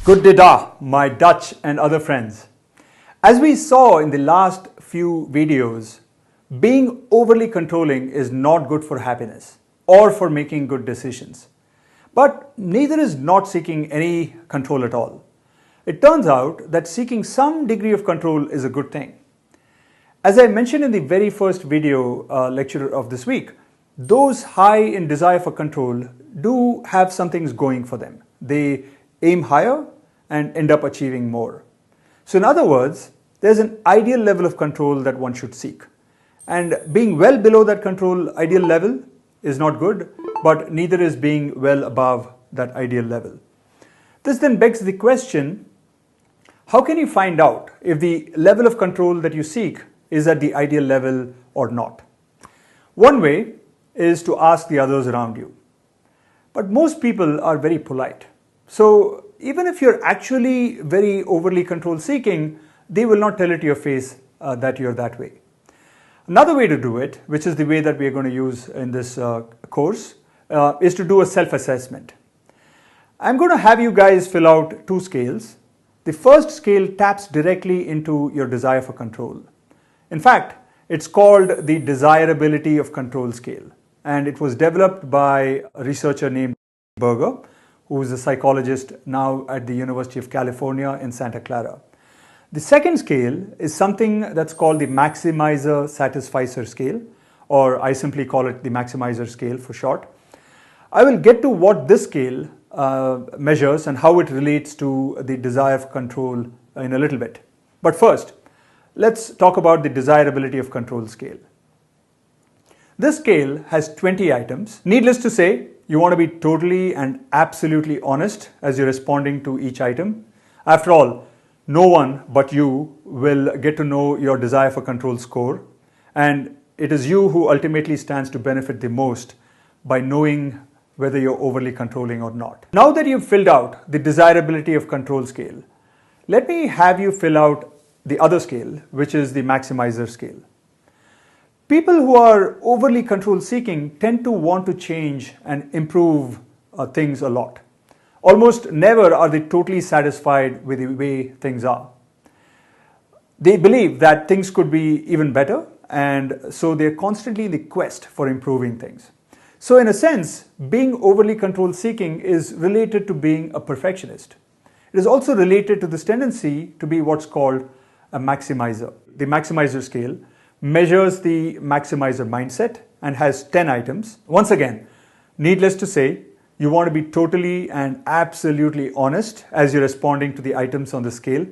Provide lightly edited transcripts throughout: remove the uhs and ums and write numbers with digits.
Good day, da, my Dutch and other friends. As we saw in the last few videos, being overly controlling is not good for happiness or for making good decisions. But neither is not seeking any control at all. It turns out that seeking some degree of control is a good thing. As I mentioned in the very first video lecture of this week, those high in desire for control do have some things going for them. They aim higher and end up achieving more. So in other words, there's an ideal level of control that one should seek. And being well below that control ideal level is not good, but neither is being well above that ideal level. This then begs the question, how can you find out if the level of control that you seek is at the ideal level or not? One way is to ask the others around you. But most people are very polite. So even if you're actually very overly control seeking, they will not tell it to your face that you're that way. Another way to do it, which is the way that we are going to use in this course, is to do a self-assessment. I'm going to have you guys fill out two scales. The first scale taps directly into your desire for control. In fact, it's called the Desirability of Control scale, and it was developed by a researcher named Berger, who is a psychologist now at the University of California in Santa Clara. The second scale is something that's called the Maximizer Satisficer scale, or I simply call it the Maximizer scale for short. I will get to what this scale measures and how it relates to the desire for control in a little bit. But first, let's talk about the Desirability of Control scale. This scale has 20 items. Needless to say, you want to be totally and absolutely honest as you're responding to each item. After all, no one but you will get to know your desire for control score, and it is you who ultimately stands to benefit the most by knowing whether you're overly controlling or not. Now that you've filled out the Desirability of Control scale, let me have you fill out the other scale, which is the Maximizer scale. People who are overly control seeking tend to want to change and improve things a lot. Almost never are they totally satisfied with the way things are. They believe that things could be even better, and so they're constantly in the quest for improving things. So in a sense, being overly control seeking is related to being a perfectionist. It is also related to this tendency to be what's called a maximizer. The Maximizer scale measures the maximizer mindset and has 10 items. Once again, needless to say, you want to be totally and absolutely honest as you're responding to the items on the scale.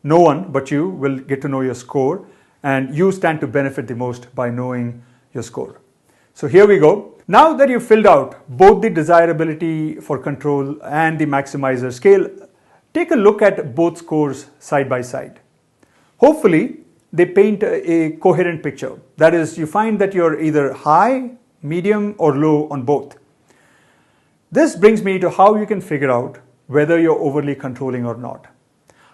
No one but you will get to know your score, and you stand to benefit the most by knowing your score. So here we go. Now that you've filled out both the Desirability for Control and the Maximizer scale, take a look at both scores side by side. Hopefully, they paint a coherent picture. That is, you find that you're either high, medium, or low on both. This brings me to how you can figure out whether you're overly controlling or not.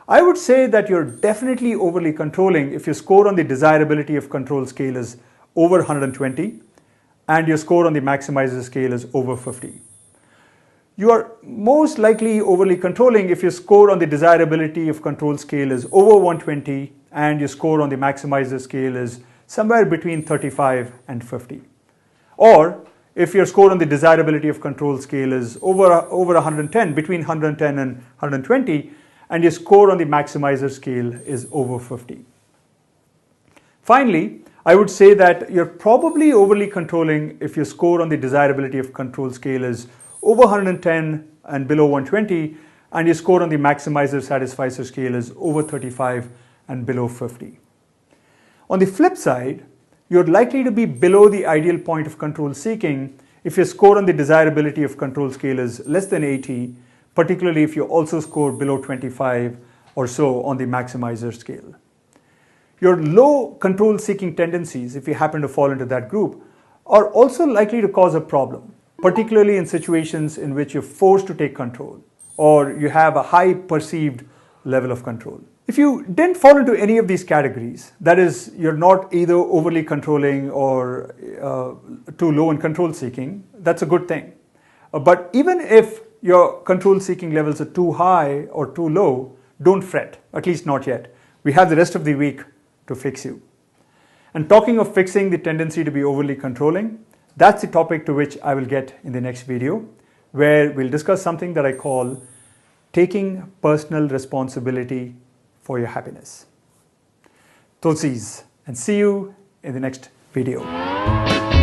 I would say that you're definitely overly controlling if your score on the Desirability of Control scale is over 120 and your score on the Maximizer scale is over 50. You are most likely overly controlling if your score on the Desirability of Control scale is over 120 and your score on the Maximizer scale is somewhere between 35 and 50. Or if your score on the Desirability of Control scale is over 110, between 110 and 120, and your score on the Maximizer scale is over 50. Finally, I would say that you're probably overly controlling if your score on the Desirability of Control scale is over 110 and below 120, and your score on the Maximizer Satisficer scale is over 35 and below 50. On the flip side, you're likely to be below the ideal point of control seeking if your score on the Desirability of Control scale is less than 80, particularly if you also score below 25 or so on the Maximizer scale. Your low control seeking tendencies, if you happen to fall into that group, are also likely to cause a problem, particularly in situations in which you're forced to take control or you have a high perceived level of control. If you didn't fall into any of these categories, that is, you're not either overly controlling or too low in control seeking, that's a good thing. But even if your control seeking levels are too high or too low, don't fret, at least not yet. We have the rest of the week to fix you. And talking of fixing the tendency to be overly controlling, that's the topic to which I will get in the next video, where we'll discuss something that I call taking personal responsibility for your happiness. Tulsis, and see you in the next video.